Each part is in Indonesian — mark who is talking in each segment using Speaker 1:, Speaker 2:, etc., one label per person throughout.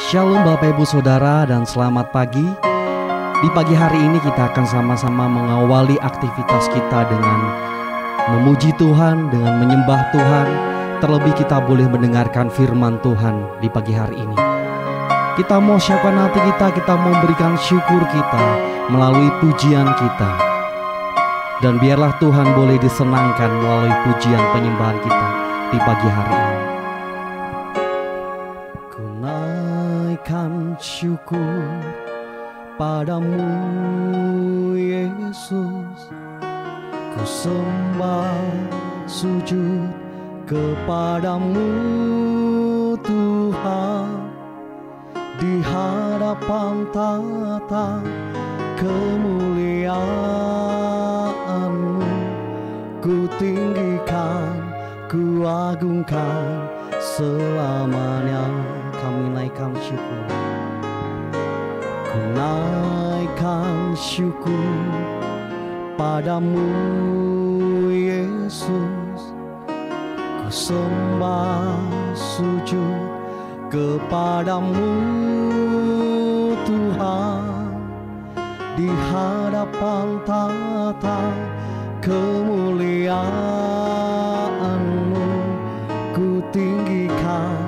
Speaker 1: Shalom Bapak Ibu Saudara dan selamat pagi. Di pagi hari ini kita akan sama-sama mengawali aktivitas kita dengan memuji Tuhan, dengan menyembah Tuhan. Terlebih kita boleh mendengarkan firman Tuhan di pagi hari ini. Kita mau siapkan hati kita mau memberikan syukur kita melalui pujian kita. Dan biarlah Tuhan boleh disenangkan melalui pujian penyembahan kita di pagi hari ini. Ku naikkan syukur padamu Yesus, ku sembah sujud kepadamu Tuhan. Di hadapan tata kemuliaan-Mu, ku tinggikan, ku agungkan selamanya. Kami naikkan syukur, ku naikkan syukur padamu Yesus, ku sembah sujud kepadamu Tuhan. Di hadapan tata kemuliaan-Mu, ku tinggikan,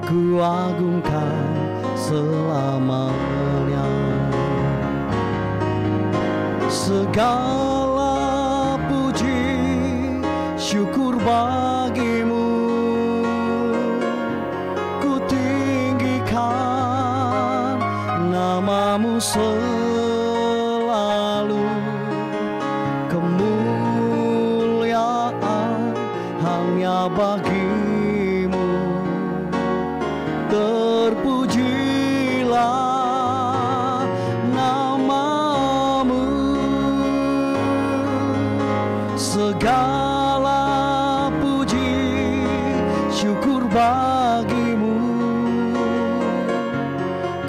Speaker 1: ku agungkan selamanya. Segala puji syukur bagimu, ku tinggikan namamu selalu. Kemuliaan hanya bagimu, terpujilah namamu. Segala puji syukur bagimu,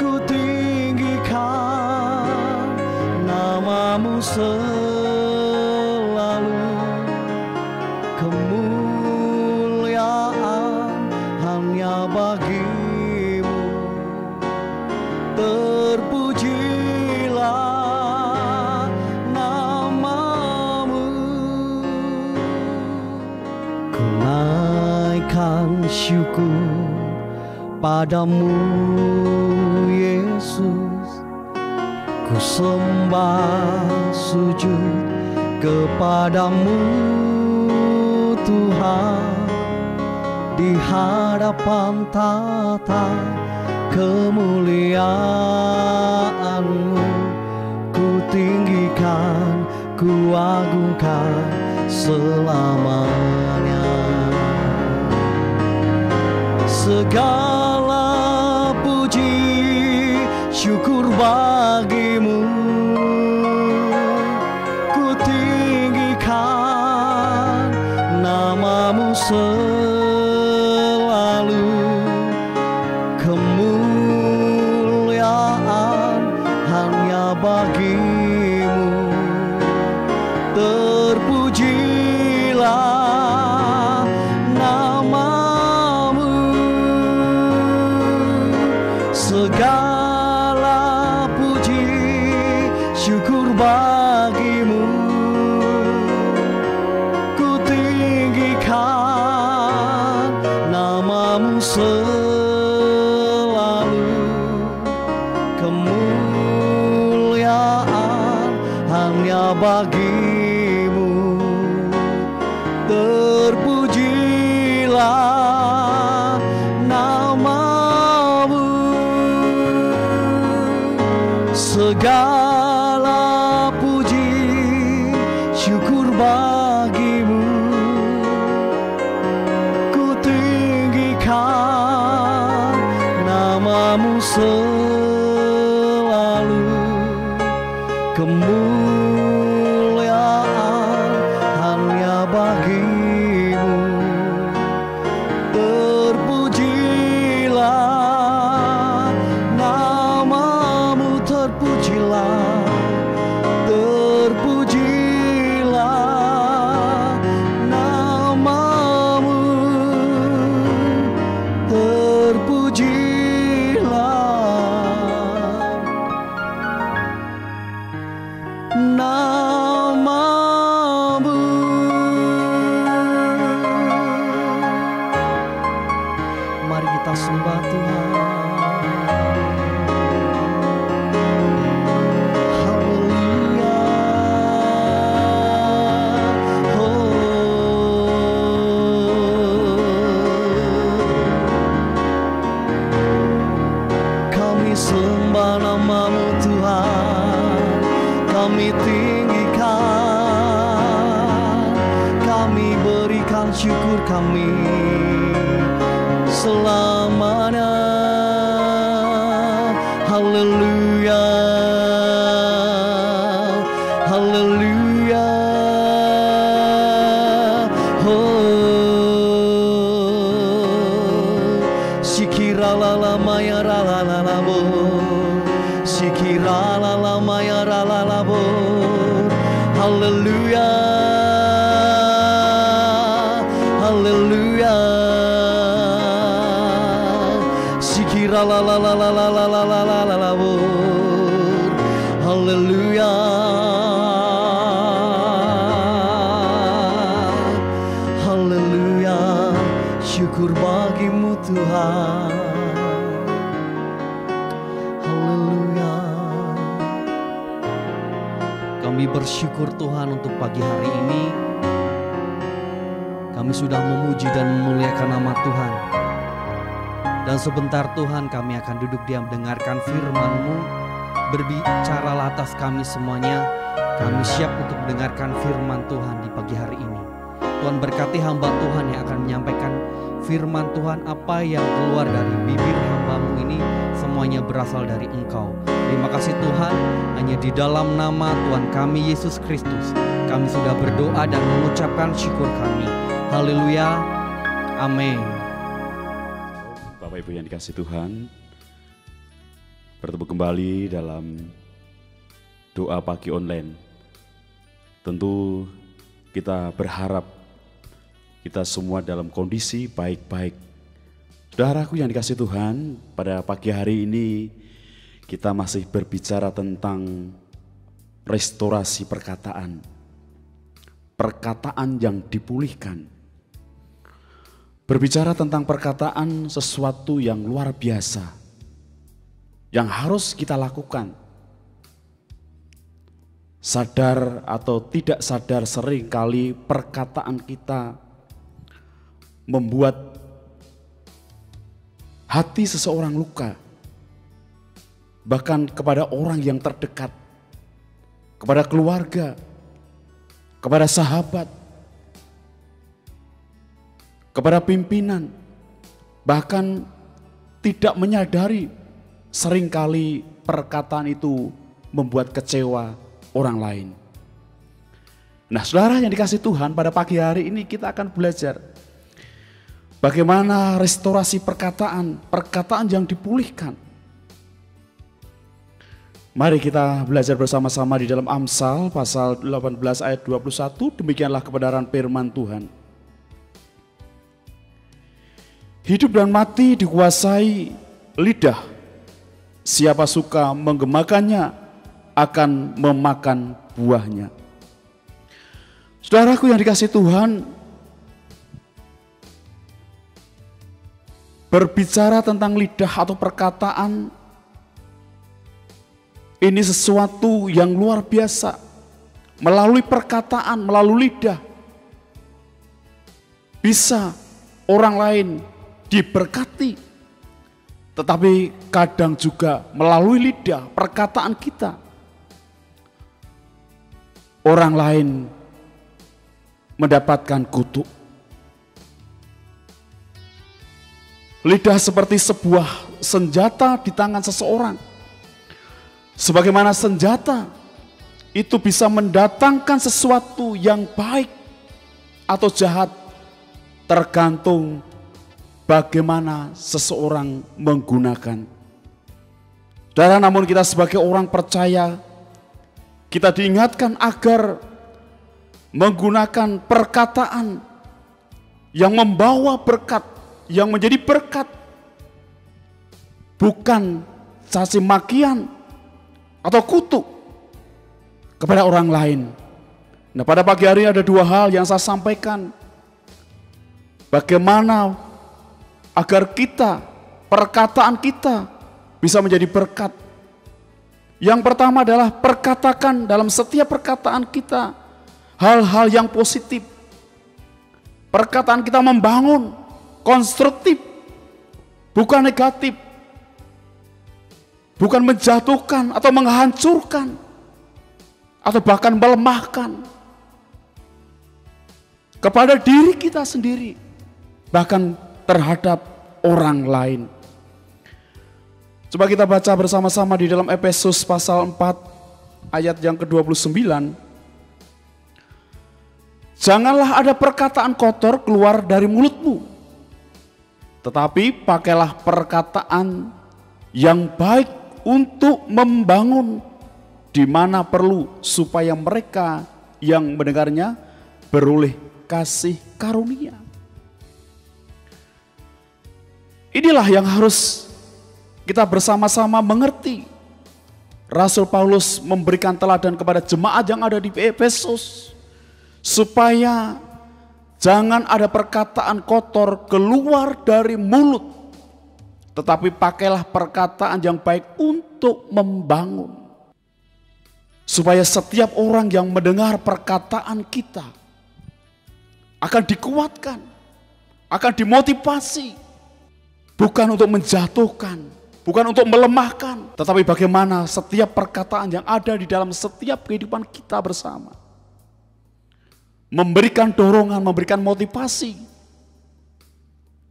Speaker 1: ku tinggikan namamu selalu. Kemuliaan hanya bagimu, terpujilah namamu. Ku naikkan syukur padamu Yesus, ku sembah sujud kepadamu Tuhan. Di hadapan tata kemuliaan-Mu, ku tinggikan, ku agungkan selamanya. Segala puji syukur bagimu, ku tinggikan namamu selalu. Kemuliaan hanya bagimu, terpujilah namamu. Segala puji syukur bagimu, ku tinggikan namamu selalu. Kemuliaan hanya bagimu, terpujilah namamu. Segala puji syukur bagimu, ku tinggikan namamu selalu. Kemuliaan hanya bagimu, terpujilah namamu, terpujilah, terpujilah namamu, terpujilah sembah nama-Mu Tuhan, kami tinggikan, kami berikan syukur kami selamanya. Haleluya, haleluya. Oh, sikira lala maya rala labo, sikira lala maya rala labo. Haleluya, haleluya. Sikira lala lala lala lala labo. Haleluya, haleluya. Syukur bagi-Mu Tuhan. Haleluya. Kami bersyukur Tuhan untuk pagi hari ini. Kami sudah memuji dan memuliakan nama Tuhan. Dan sebentar Tuhan kami akan duduk diam dengarkan firman-Mu. Berbicaralah atas kami semuanya. Kami siap untuk mendengarkan firman Tuhan di pagi hari ini. Tuhan berkati hamba Tuhan yang akan menyampaikan firman Tuhan. Apa yang keluar dari bibir hamba-Mu ini semuanya berasal dari Engkau. Terima kasih Tuhan, hanya di dalam nama Tuhan kami Yesus Kristus kami sudah berdoa dan mengucapkan syukur kami. Haleluya, amin.
Speaker 2: Bapak Ibu yang dikasihi Tuhan, bertemu kembali dalam doa pagi online. Tentu kita berharap kita semua dalam kondisi baik-baik. Saudaraku yang dikasihi Tuhan, pada pagi hari ini kita masih berbicara tentang restorasi perkataan. Perkataan yang dipulihkan. Berbicara tentang perkataan sesuatu yang luar biasa yang harus kita lakukan. Sadar atau tidak sadar seringkali perkataan kita membuat hati seseorang luka. Bahkan kepada orang yang terdekat, kepada keluarga, kepada sahabat, kepada pimpinan, bahkan tidak menyadari seringkali perkataan itu membuat kecewa orang lain. Nah, saudara yang dikasihi Tuhan, pada pagi hari ini kita akan belajar bagaimana restorasi perkataan, perkataan yang dipulihkan. Mari kita belajar bersama-sama di dalam Amsal pasal 18 ayat 21, demikianlah kebenaran firman Tuhan. Hidup dan mati dikuasai lidah. Siapa suka menggemakannya akan memakan buahnya. Saudaraku yang dikasihi Tuhan, berbicara tentang lidah atau perkataan ini sesuatu yang luar biasa. Melalui perkataan, melalui lidah, bisa orang lain diberkati, tetapi kadang juga melalui lidah, perkataan kita, orang lain mendapatkan kutuk. Lidah seperti sebuah senjata di tangan seseorang. Sebagaimana senjata itu bisa mendatangkan sesuatu yang baik atau jahat, tergantung bagaimana seseorang menggunakan. Dan namun kita sebagai orang percaya, kita diingatkan agar menggunakan perkataan yang membawa berkat, yang menjadi berkat, bukan caci makian atau kutuk kepada orang lain. Nah, pada pagi hari ini ada dua hal yang saya sampaikan. Bagaimana agar kita, perkataan kita bisa menjadi berkat. Yang pertama adalah perkatakan dalam setiap perkataan kita hal-hal yang positif. Perkataan kita membangun, konstruktif, bukan negatif. bukan menjatuhkan atau menghancurkan atau bahkan melemahkan kepada diri kita sendiri, bahkan terhadap orang lain. Coba kita baca bersama-sama di dalam Efesus pasal 4 ayat yang ke-29. Janganlah ada perkataan kotor keluar dari mulutmu, tetapi pakailah perkataan yang baik untuk membangun di mana perlu, supaya mereka yang mendengarnya beroleh kasih karunia. Inilah yang harus kita bersama-sama mengerti. Rasul Paulus memberikan teladan kepada jemaat yang ada di Efesus, supaya jangan ada perkataan kotor keluar dari mulut, tetapi pakailah perkataan yang baik untuk membangun. Supaya setiap orang yang mendengar perkataan kita akan dikuatkan, akan dimotivasi, bukan untuk menjatuhkan, bukan untuk melemahkan, tetapi bagaimana setiap perkataan yang ada di dalam setiap kehidupan kita bersama memberikan dorongan, memberikan motivasi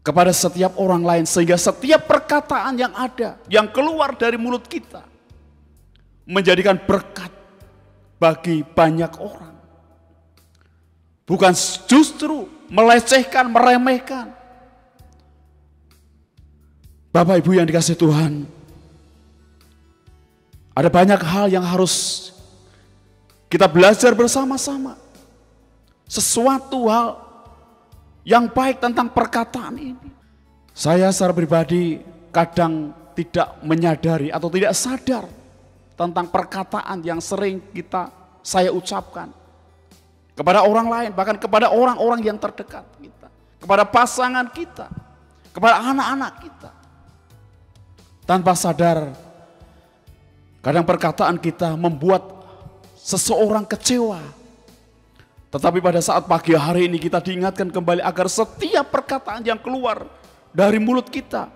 Speaker 2: kepada setiap orang lain, sehingga setiap perkataan yang ada, yang keluar dari mulut kita menjadikan berkat bagi banyak orang. Bukan justru melecehkan, meremehkan. Bapak Ibu yang dikasihi Tuhan, ada banyak hal yang harus kita belajar bersama-sama. Sesuatu hal yang baik tentang perkataan ini. Saya secara pribadi kadang tidak menyadari atau tidak sadar tentang perkataan yang sering saya ucapkan kepada orang lain, bahkan kepada orang-orang yang terdekat kita, kepada pasangan kita, kepada anak-anak kita. Tanpa sadar, kadang perkataan kita membuat seseorang kecewa. Tetapi pada saat pagi hari ini kita diingatkan kembali agar setiap perkataan yang keluar dari mulut kita,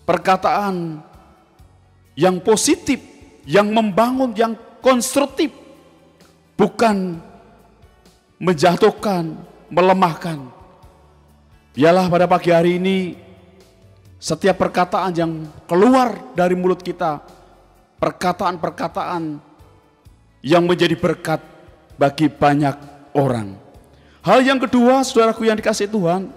Speaker 2: perkataan yang positif, yang membangun, yang konstruktif, bukan menjatuhkan, melemahkan. Biarlah pada pagi hari ini setiap perkataan yang keluar dari mulut kita, perkataan-perkataan yang menjadi berkat bagi banyak orang. Hal yang kedua, saudaraku yang dikasihi Tuhan,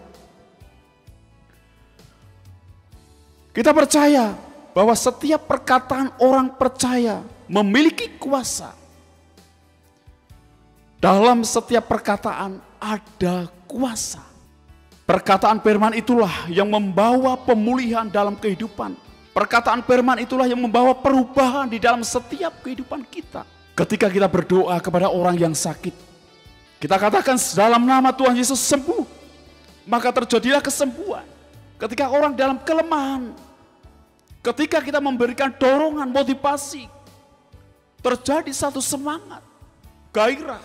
Speaker 2: kita percaya bahwa setiap perkataan orang percaya memiliki kuasa. Dalam setiap perkataan ada kuasa. Perkataan firman itulah yang membawa pemulihan dalam kehidupan. Perkataan firman itulah yang membawa perubahan di dalam setiap kehidupan kita. Ketika kita berdoa kepada orang yang sakit, kita katakan dalam nama Tuhan Yesus sembuh, maka terjadilah kesembuhan. Ketika orang dalam kelemahan, ketika kita memberikan dorongan, motivasi, terjadi satu semangat, gairah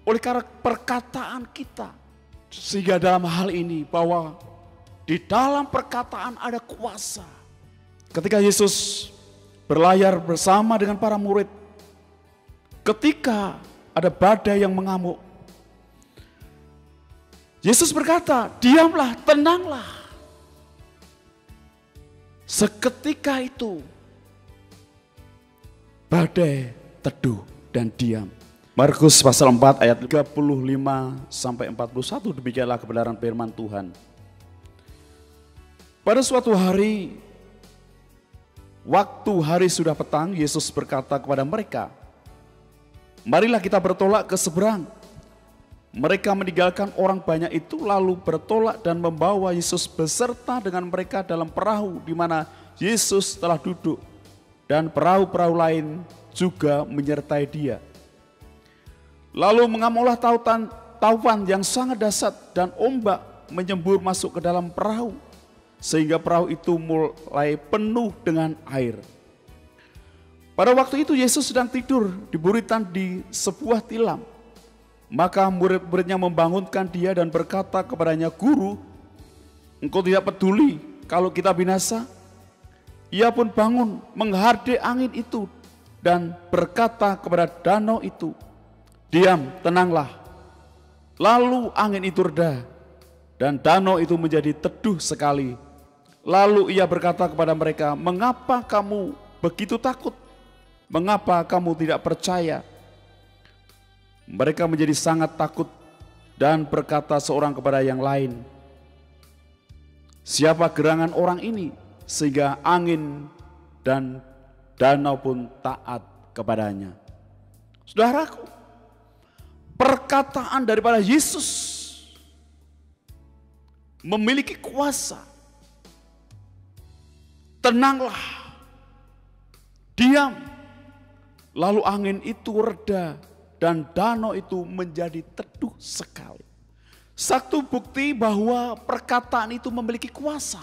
Speaker 2: oleh karena perkataan kita. Sehingga dalam hal ini bahwa di dalam perkataan ada kuasa. Ketika Yesus berlayar bersama dengan para murid, ketika ada badai yang mengamuk, Yesus berkata, diamlah, tenanglah. Seketika itu badai teduh dan diam. Markus pasal 4 ayat 35 sampai 41, demikianlah kebenaran firman Tuhan. Pada suatu hari, waktu hari sudah petang, Yesus berkata kepada mereka, marilah kita bertolak ke seberang. Mereka meninggalkan orang banyak itu lalu bertolak dan membawa Yesus beserta dengan mereka dalam perahu di mana Yesus telah duduk, dan perahu-perahu lain juga menyertai dia. Lalu mengamulah taufan yang sangat dahsyat dan ombak menyembur masuk ke dalam perahu, sehingga perahu itu mulai penuh dengan air. Pada waktu itu Yesus sedang tidur di buritan di sebuah tilam. Maka murid-muridnya membangunkan dia dan berkata kepadanya, Guru, engkau tidak peduli kalau kita binasa? Ia pun bangun menghadang angin itu dan berkata kepada danau itu, "Diam, tenanglah." Lalu angin itu reda dan danau itu menjadi teduh sekali. Lalu ia berkata kepada mereka, "Mengapa kamu begitu takut? Mengapa kamu tidak percaya?" Mereka menjadi sangat takut dan berkata seorang kepada yang lain, "Siapa gerangan orang ini sehingga angin dan danau pun taat kepadanya?" Saudaraku, perkataan daripada Yesus memiliki kuasa. Tenanglah, diam, lalu angin itu reda dan danau itu menjadi teduh sekali. Satu bukti bahwa perkataan itu memiliki kuasa.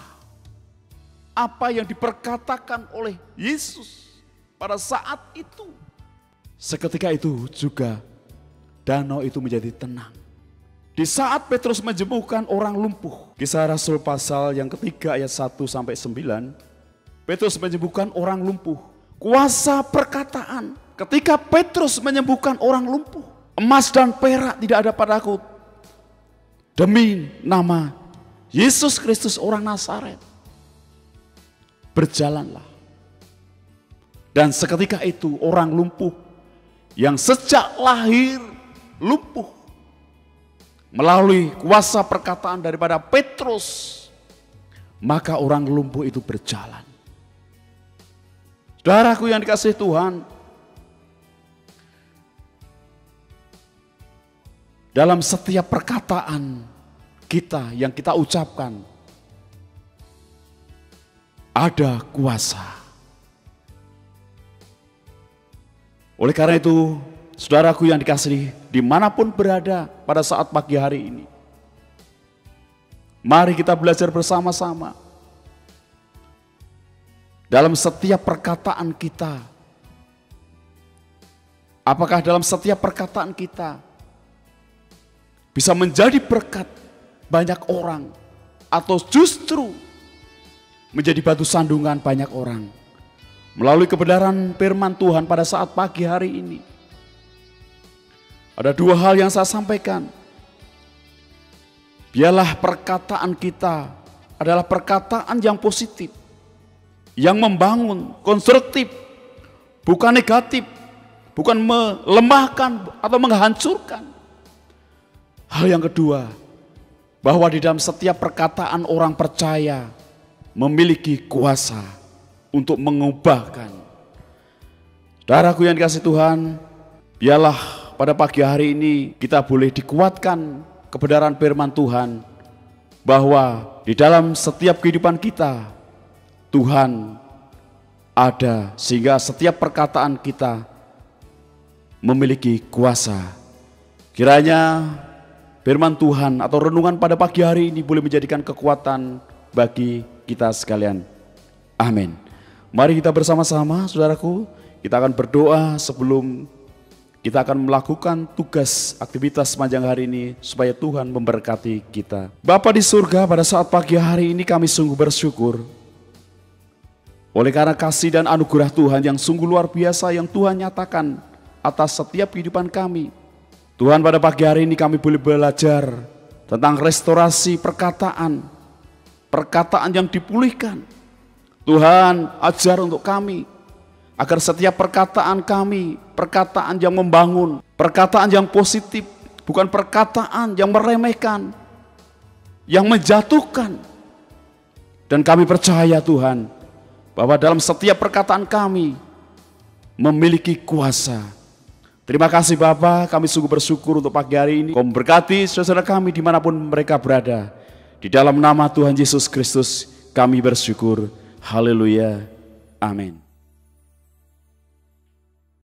Speaker 2: Apa yang diperkatakan oleh Yesus pada saat itu, seketika itu juga danau itu menjadi tenang. Di saat Petrus menyembuhkan orang lumpuh, Kisah Rasul pasal yang ketiga ayat 1-9, Petrus menyembuhkan orang lumpuh. Kuasa perkataan. Ketika Petrus menyembuhkan orang lumpuh, emas dan perak tidak ada padaku, demi nama Yesus Kristus orang Nazaret, berjalanlah. Dan seketika itu orang lumpuh yang sejak lahir lumpuh, melalui kuasa perkataan daripada Petrus, maka orang lumpuh itu berjalan. Saudaraku yang dikasihi Tuhan, dalam setiap perkataan kita yang kita ucapkan, ada kuasa. Oleh karena itu, saudaraku yang dikasihi, dimanapun berada pada saat pagi hari ini, mari kita belajar bersama-sama. Dalam setiap perkataan kita, apakah dalam setiap perkataan kita bisa menjadi berkat banyak orang, atau justru menjadi batu sandungan banyak orang? Melalui kebenaran firman Tuhan pada saat pagi hari ini, ada dua hal yang saya sampaikan. Biarlah perkataan kita adalah perkataan yang positif, yang membangun, konstruktif, bukan negatif, bukan melemahkan atau menghancurkan. Hal yang kedua, bahwa di dalam setiap perkataan orang percaya memiliki kuasa untuk mengubahkan. Saudaraku yang dikasihi Tuhan, biarlah pada pagi hari ini kita boleh dikuatkan kebenaran firman Tuhan, bahwa di dalam setiap kehidupan kita Tuhan ada, sehingga setiap perkataan kita memiliki kuasa. Kiranya firman Tuhan atau renungan pada pagi hari ini boleh menjadikan kekuatan bagi kita sekalian. Amin. Mari kita bersama-sama, saudaraku, kita akan berdoa sebelum kita akan melakukan tugas aktivitas sepanjang hari ini, supaya Tuhan memberkati kita. Bapa di surga, pada saat pagi hari ini kami sungguh bersyukur oleh karena kasih dan anugerah Tuhan yang sungguh luar biasa yang Tuhan nyatakan atas setiap kehidupan kami. Tuhan, pada pagi hari ini kami boleh belajar tentang restorasi perkataan, perkataan yang dipulihkan. Tuhan, ajar untuk kami agar setiap perkataan kami, perkataan yang membangun, perkataan yang positif, bukan perkataan yang meremehkan, yang menjatuhkan. Dan kami percaya Tuhan, bahwa dalam setiap perkataan kami memiliki kuasa. Terima kasih Bapa, kami sungguh bersyukur untuk pagi hari ini. Kau memberkati saudara kami dimanapun mereka berada. Di dalam nama Tuhan Yesus Kristus kami bersyukur. Haleluya. Amin.